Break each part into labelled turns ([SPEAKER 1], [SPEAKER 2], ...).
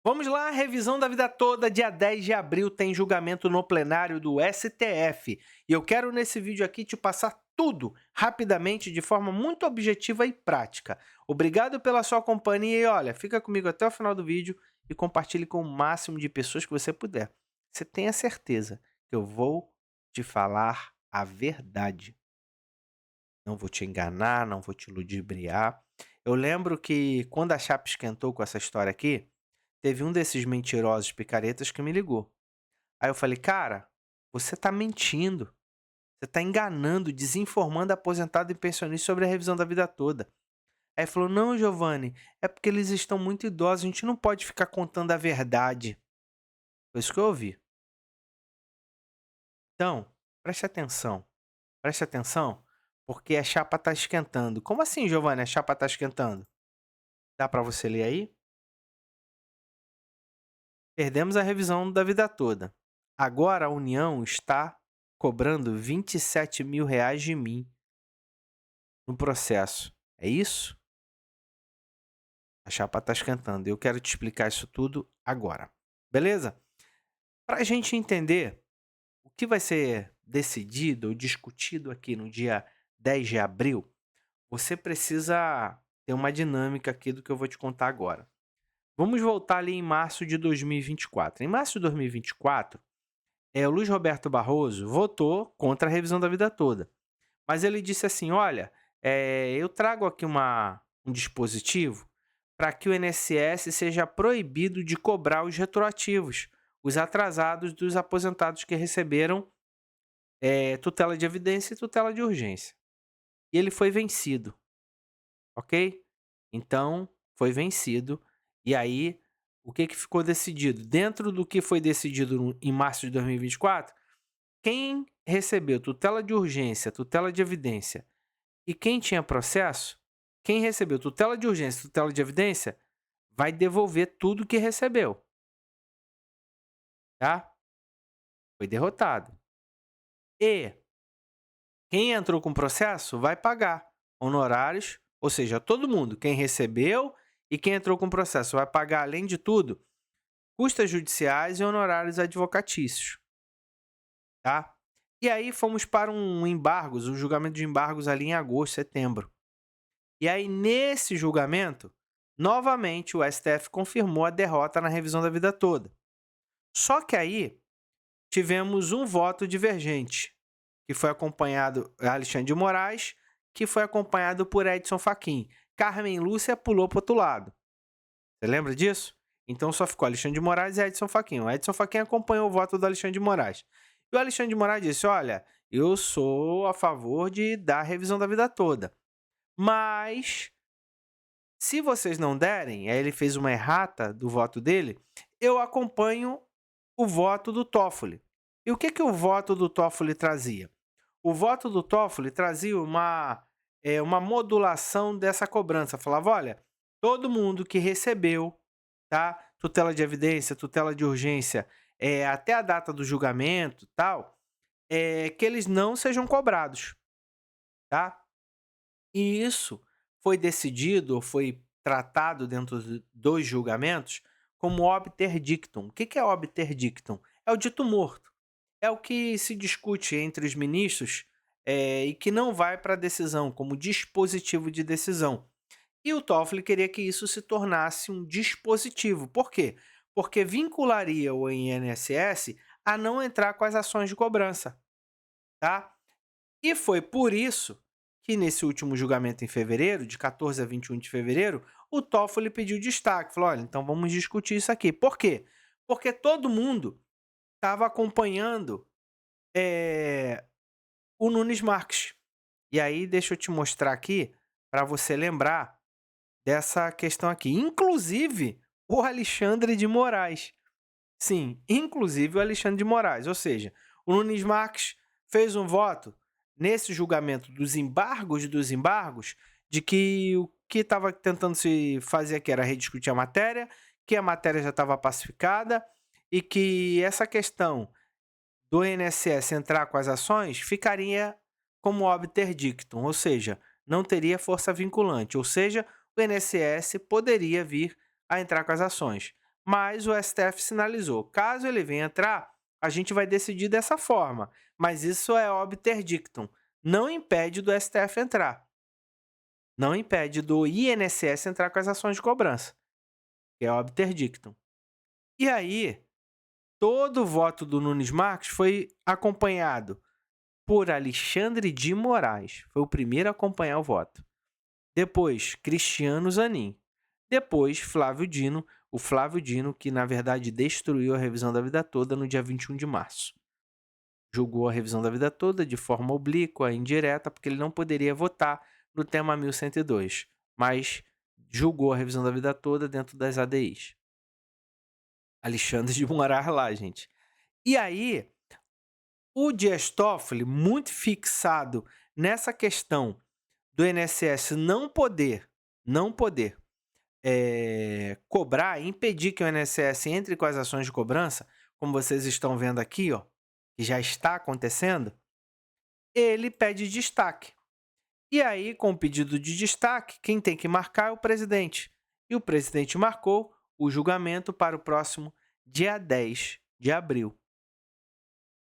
[SPEAKER 1] Vamos lá, revisão da vida toda. Dia 10 de abril tem julgamento no plenário do STF. E eu quero nesse vídeo aqui te passar tudo rapidamente, de forma muito objetiva e prática. Obrigado pela sua companhia e olha, fica comigo até o final do vídeo e compartilhe com o máximo de pessoas que você puder. Você tenha certeza que eu vou te falar a verdade. Não vou te enganar, não vou te ludibriar. Eu lembro que quando a chapa esquentou com essa história aqui, teve um desses mentirosos picaretas que me ligou. Aí eu falei: "Cara, você tá mentindo, você tá enganando, desinformando aposentado e pensionista sobre a revisão da vida toda". Aí ele falou: "Não, Giovanni, é porque eles estão muito idosos, a gente não pode ficar contando a verdade". Foi isso que eu ouvi. Então, preste atenção, porque a chapa tá esquentando. Como assim, Giovanni, a chapa tá esquentando? Dá para você ler aí? Perdemos a revisão da vida toda. Agora a União está cobrando R$ 27.000 de mim no processo. É isso? A chapa está esquentando. Eu quero te explicar isso tudo agora. Beleza? Para a gente entender o que vai ser decidido ou discutido aqui no dia 10 de abril, você precisa ter uma dinâmica aqui do que eu vou te contar agora. Vamos voltar ali em março de 2024. Em março de 2024, o Luiz Roberto Barroso votou contra a revisão da vida toda. Mas ele disse assim: olha, eu trago aqui um dispositivo para que o INSS seja proibido de cobrar os retroativos, os atrasados dos aposentados que receberam tutela de evidência e tutela de urgência. E ele foi vencido, ok? Então, foi vencido. E aí, o que ficou decidido? Dentro do que foi decidido em março de 2024, quem recebeu tutela de urgência, tutela de evidência e quem tinha processo, quem recebeu tutela de urgência, tutela de evidência, vai devolver tudo que recebeu, tá? Foi derrotado. E quem entrou com processo vai pagar honorários, ou seja, todo mundo, quem recebeu e quem entrou com processo vai pagar, além de tudo, custas judiciais e honorários advocatícios, tá? E aí fomos para um julgamento de embargos ali em agosto, setembro. E aí, nesse julgamento, novamente o STF confirmou a derrota na revisão da vida toda. Só que aí tivemos um voto divergente, que foi acompanhado Alexandre de Moraes, que foi acompanhado por Edson Fachin. Carmen Lúcia pulou para o outro lado. Você lembra disso? Então só ficou Alexandre de Moraes e Edson Fachin. O Edson Fachin acompanhou o voto do Alexandre de Moraes. E o Alexandre de Moraes disse: olha, eu sou a favor de dar a revisão da vida toda. Mas se vocês não derem, aí ele fez uma errata do voto dele, eu acompanho o voto do Toffoli. E o que o voto do Toffoli trazia? O voto do Toffoli trazia uma modulação dessa cobrança. Falava, olha, todo mundo que recebeu, tá, tutela de evidência, tutela de urgência, até a data do julgamento, tal, que eles não sejam cobrados, tá? E isso foi decidido, foi tratado dentro dos julgamentos como obter dictum. O que é obter dictum? É o dito morto. É o que se discute entre os ministros e que não vai para a decisão, como dispositivo de decisão. E o Toffoli queria que isso se tornasse um dispositivo. Por quê? Porque vincularia o INSS a não entrar com as ações de cobrança, tá? E foi por isso que nesse último julgamento em fevereiro, de 14 a 21 de fevereiro, o Toffoli pediu destaque. Falou: olha, então vamos discutir isso aqui. Por quê? Porque todo mundo estava acompanhando o Nunes Marques. E aí, deixa eu te mostrar aqui para você lembrar dessa questão aqui. Inclusive, o Alexandre de Moraes. Sim, inclusive o Alexandre de Moraes. Ou seja, o Nunes Marques fez um voto nesse julgamento dos embargos, de que o que estava tentando se fazer aqui era rediscutir a matéria, que a matéria já estava pacificada e que essa questão do INSS entrar com as ações ficaria como obter dictum, ou seja, não teria força vinculante, ou seja, o INSS poderia vir a entrar com as ações. mas o STF sinalizou. Caso ele venha entrar, a gente vai decidir dessa forma. Mas isso é obter dictum. Não impede do STF entrar. Não impede do INSS entrar com as ações de cobrança, que é obter dictum. E aí, todo o voto do Nunes Marques foi acompanhado por Alexandre de Moraes. Foi o primeiro a acompanhar o voto. Depois, Cristiano Zanin. Depois, Flávio Dino. O Flávio Dino, que na verdade destruiu a revisão da vida toda no dia 21 de março. Julgou a revisão da vida toda de forma oblíqua, indireta, porque ele não poderia votar no tema 1102, mas julgou a revisão da vida toda dentro das ADIs. Alexandre de Moraes lá, gente. E aí, o Dias Toffoli, muito fixado nessa questão do INSS não poder cobrar, impedir que o INSS entre com as ações de cobrança, como vocês estão vendo aqui, ó, que já está acontecendo, ele pede destaque. E aí, com o pedido de destaque, quem tem que marcar é o presidente. E o presidente marcou o julgamento para o próximo dia 10 de abril.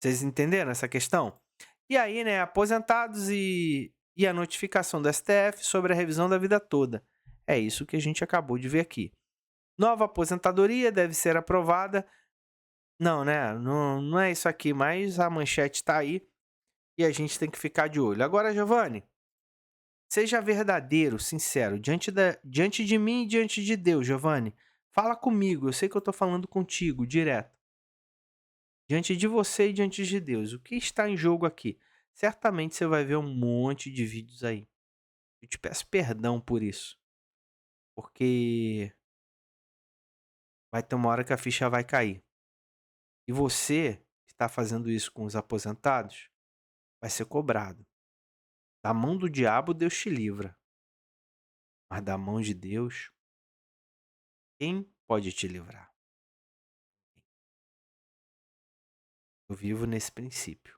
[SPEAKER 1] Vocês entenderam essa questão? E aí, né, aposentados e a notificação do STF sobre a revisão da vida toda. É isso que a gente acabou de ver aqui. Nova aposentadoria deve ser aprovada. Não, né? Não é isso aqui, mas a manchete está aí e a gente tem que ficar de olho. Agora, Giovanni, seja verdadeiro, sincero, diante de mim e diante de Deus, Giovanni. Fala comigo, eu sei que eu estou falando contigo, direto. Diante de você e diante de Deus, o que está em jogo aqui? Certamente você vai ver um monte de vídeos aí. Eu te peço perdão por isso, porque vai ter uma hora que a ficha vai cair. E você que está fazendo isso com os aposentados vai ser cobrado. Da mão do diabo, Deus te livra. Mas da mão de Deus, quem pode te livrar? Eu vivo nesse princípio.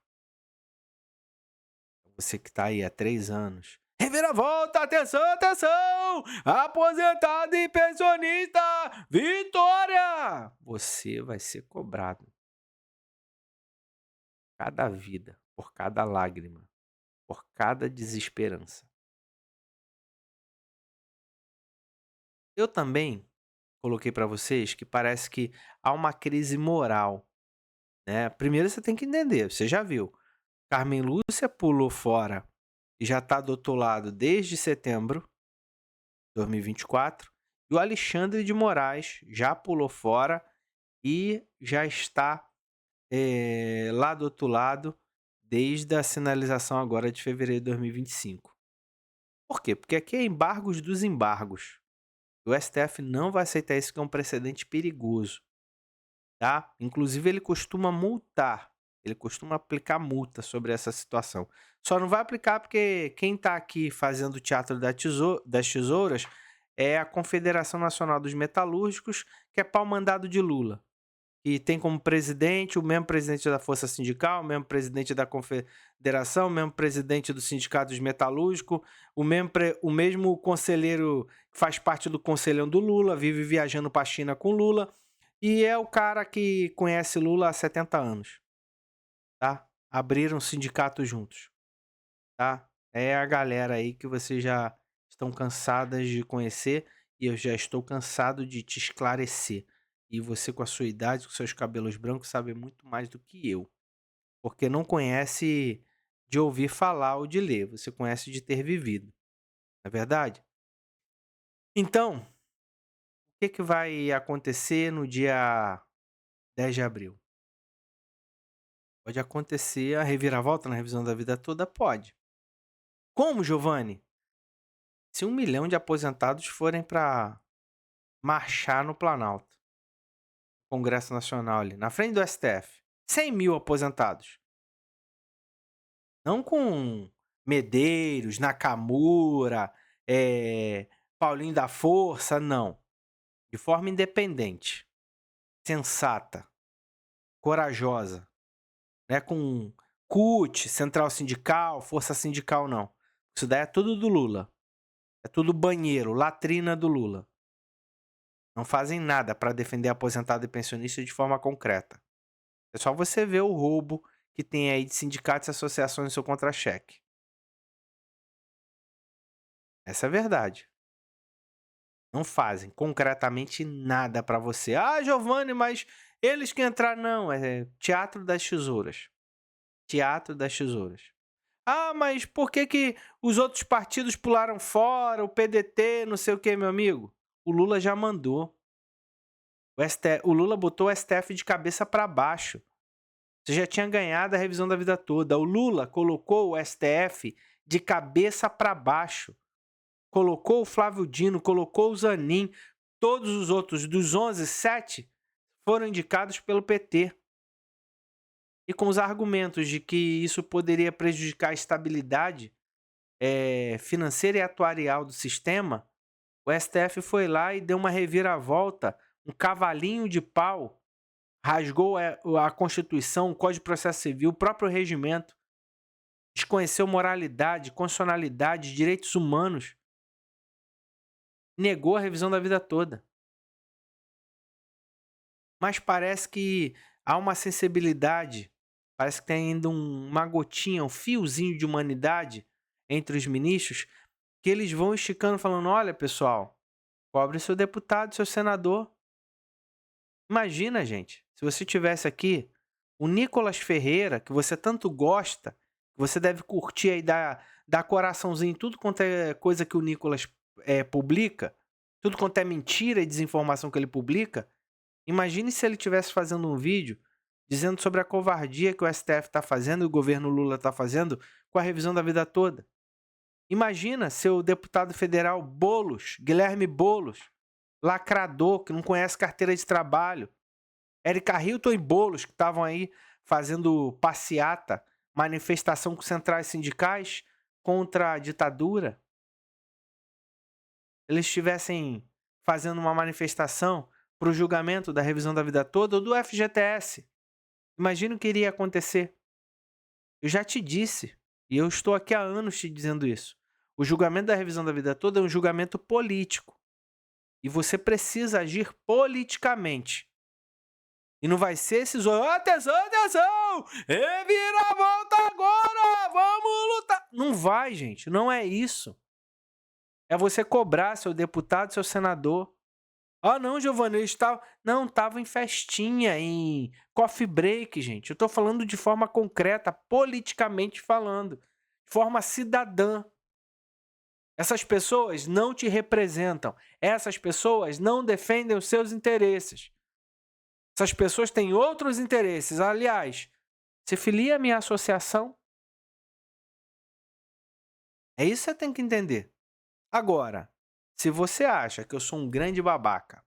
[SPEAKER 1] Você que está aí há 3 anos. Reviravolta, atenção, atenção! Aposentado e pensionista, vitória! Você vai ser cobrado. Cada vida, por cada lágrima, por cada desesperança. Eu também coloquei para vocês que parece que há uma crise moral, né? Primeiro você tem que entender, você já viu. Carmen Lúcia pulou fora e já está do outro lado desde setembro de 2024. E o Alexandre de Moraes já pulou fora e já está lá do outro lado desde a sinalização agora de fevereiro de 2025. Por quê? Porque aqui é embargos dos embargos. O STF não vai aceitar isso, que é um precedente perigoso. Tá? Inclusive, ele costuma multar. Ele costuma aplicar multa sobre essa situação. Só não vai aplicar porque quem está aqui fazendo o teatro das tesouras é a Confederação Nacional dos Metalúrgicos, que é pau-mandado de Lula. E tem como presidente o mesmo presidente da Força Sindical, o mesmo presidente da Confederação, o mesmo presidente do Sindicato dos Metalúrgicos, o mesmo conselheiro que faz parte do conselhão do Lula, vive viajando para a China com Lula, e é o cara que conhece Lula há 70 anos, tá? Abriram sindicato juntos, tá? É a galera aí que vocês já estão cansadas de conhecer e eu já estou cansado de te esclarecer. E você, com a sua idade, com seus cabelos brancos, sabe muito mais do que eu. Porque não conhece de ouvir falar ou de ler, você conhece de ter vivido. Não é verdade? Então, o que vai acontecer no dia 10 de abril? Pode acontecer a reviravolta na revisão da vida toda? Pode. Como, Giovanni? Se 1 milhão de aposentados forem para marchar no Planalto, Congresso Nacional ali, na frente do STF. 100 mil aposentados. Não com Medeiros, Nakamura, Paulinho da Força, não. De forma independente, sensata, corajosa, né? Com CUT, Central Sindical, Força Sindical, não. Isso daí é tudo do Lula. É tudo banheiro, latrina do Lula. Não fazem nada para defender aposentado e pensionista de forma concreta. É só você ver o roubo que tem aí de sindicatos e associações no seu contra-cheque. Essa é a verdade. Não fazem concretamente nada para você. Ah, Giovanni, mas eles que entraram. Não, é teatro das tesouras. Teatro das tesouras. Ah, mas por que, que os outros partidos pularam fora? O PDT, não sei o que, meu amigo? O Lula já mandou. O Lula botou o STF de cabeça para baixo. Você já tinha ganhado a revisão da vida toda. O Lula colocou o STF de cabeça para baixo. Colocou o Flávio Dino, colocou o Zanin. Todos os outros, dos 11, 7 foram indicados pelo PT. E com os argumentos de que isso poderia prejudicar a estabilidade financeira e atuarial do sistema, o STF foi lá e deu uma reviravolta, um cavalinho de pau, rasgou a Constituição, o Código de Processo Civil, o próprio regimento, desconheceu moralidade, constitucionalidade, direitos humanos, negou a revisão da vida toda. Mas parece que há uma sensibilidade, parece que tem ainda uma gotinha, um fiozinho de humanidade entre os ministros, que eles vão esticando, falando: olha, pessoal, cobre seu deputado, seu senador. Imagina, gente, se você tivesse aqui o Nicolas Ferreira, que você tanto gosta, que você deve curtir aí, dar coraçãozinho em tudo quanto é coisa que o Nicolas publica, tudo quanto é mentira e desinformação que ele publica. Imagine se ele estivesse fazendo um vídeo dizendo sobre a covardia que o STF está fazendo e o governo Lula está fazendo com a revisão da vida toda. Imagina seu deputado federal Boulos, Guilherme Boulos, lacrador, que não conhece carteira de trabalho, Érica Hilton e Boulos, que estavam aí fazendo passeata, manifestação com centrais sindicais contra a ditadura, eles estivessem fazendo uma manifestação para o julgamento da revisão da vida toda ou do FGTS. Imagina o que iria acontecer. Eu já te disse, e eu estou aqui há anos te dizendo isso. O julgamento da revisão da vida toda é um julgamento político. E você precisa agir politicamente. E não vai ser esses... Atenção, atenção! Reviravolta agora! Vamos lutar! Não vai, gente. Não é isso. É você cobrar seu deputado, seu senador. Ah, não, Giovanni, eles estavam... Não, estavam em festinha, em coffee break, gente. Eu tô falando de forma concreta, politicamente falando. De forma cidadã. Essas pessoas não te representam. Essas pessoas não defendem os seus interesses. Essas pessoas têm outros interesses. Aliás, se filia à minha associação. É isso que você tem que entender. Agora, se você acha que eu sou um grande babaca,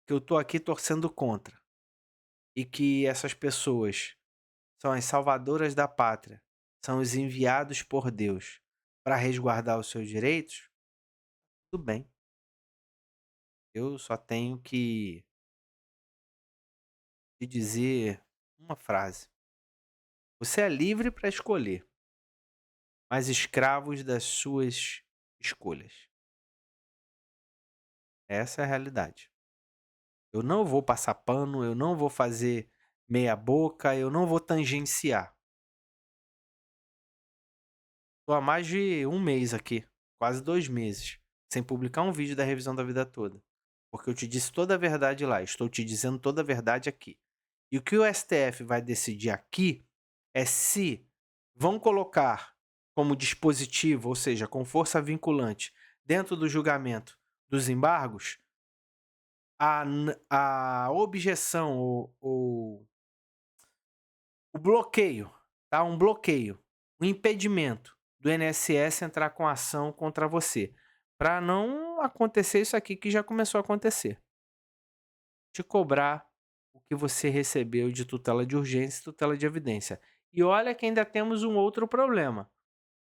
[SPEAKER 1] que eu tô aqui torcendo contra, e que essas pessoas são as salvadoras da pátria, são os enviados por Deus para resguardar os seus direitos, tudo bem. Eu só tenho que te dizer uma frase. Você é livre para escolher, mas escravos das suas escolhas. Essa é a realidade. Eu não vou passar pano, eu não vou fazer meia boca, eu não vou tangenciar. Tô há mais de um mês aqui, quase 2 meses, sem publicar um vídeo da revisão da vida toda. Porque eu te disse toda a verdade lá, estou te dizendo toda a verdade aqui. E o que o STF vai decidir aqui é se vão colocar como dispositivo, ou seja, com força vinculante, dentro do julgamento dos embargos, a objeção, o bloqueio, tá? Um bloqueio, um impedimento do INSS entrar com ação contra você, para não acontecer isso aqui que já começou a acontecer. Te cobrar o que você recebeu de tutela de urgência e tutela de evidência. E olha que ainda temos um outro problema,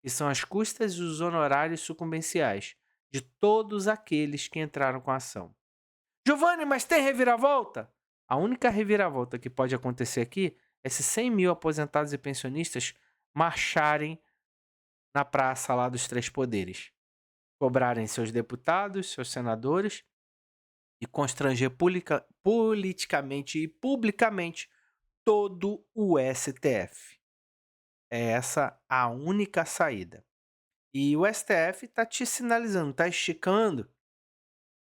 [SPEAKER 1] que são as custas e os honorários sucumbenciais de todos aqueles que entraram com a ação. Giovanni, mas tem reviravolta? A única reviravolta que pode acontecer aqui é se 100 mil aposentados e pensionistas marcharem na praça lá dos Três Poderes, cobrarem seus deputados, seus senadores e constranger politicamente e publicamente todo o STF. É essa a única saída. E o STF tá te sinalizando, tá esticando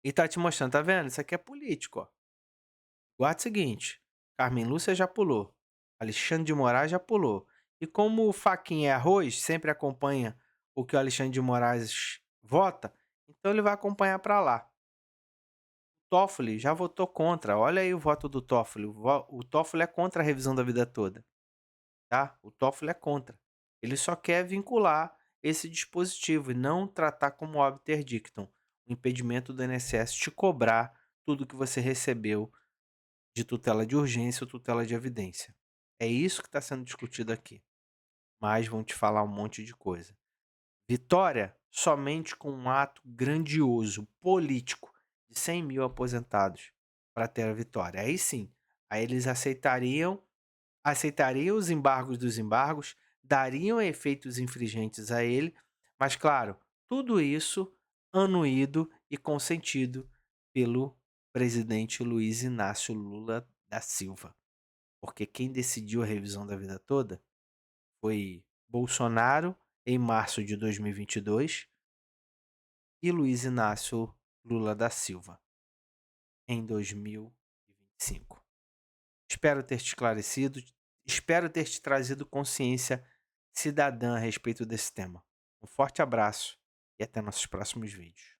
[SPEAKER 1] e tá te mostrando, tá vendo? Isso aqui é político, ó. Guarda o seguinte, Carmen Lúcia já pulou, Alexandre de Moraes já pulou. E como o faquinha é arroz, sempre acompanha o que o Alexandre de Moraes vota, então ele vai acompanhar para lá. Toffoli já votou contra. Olha aí o voto do Toffoli. O Toffoli é contra a revisão da vida toda, tá? O Toffoli é contra. Ele só quer vincular esse dispositivo e não tratar como obter dictum, o impedimento do INSS te cobrar tudo que você recebeu de tutela de urgência ou tutela de evidência. É isso que está sendo discutido aqui. Mas vão te falar um monte de coisa. Vitória somente com um ato grandioso, político, de 100 mil aposentados para ter a vitória. Aí sim, aí eles aceitariam os embargos dos embargos, dariam efeitos infringentes a ele, mas claro, tudo isso anuído e consentido pelo presidente Luiz Inácio Lula da Silva. Porque quem decidiu a revisão da vida toda foi Bolsonaro em março de 2022 e Luiz Inácio Lula da Silva em 2025. Espero ter te esclarecido, espero ter te trazido consciência cidadã a respeito desse tema. Um forte abraço e até nossos próximos vídeos.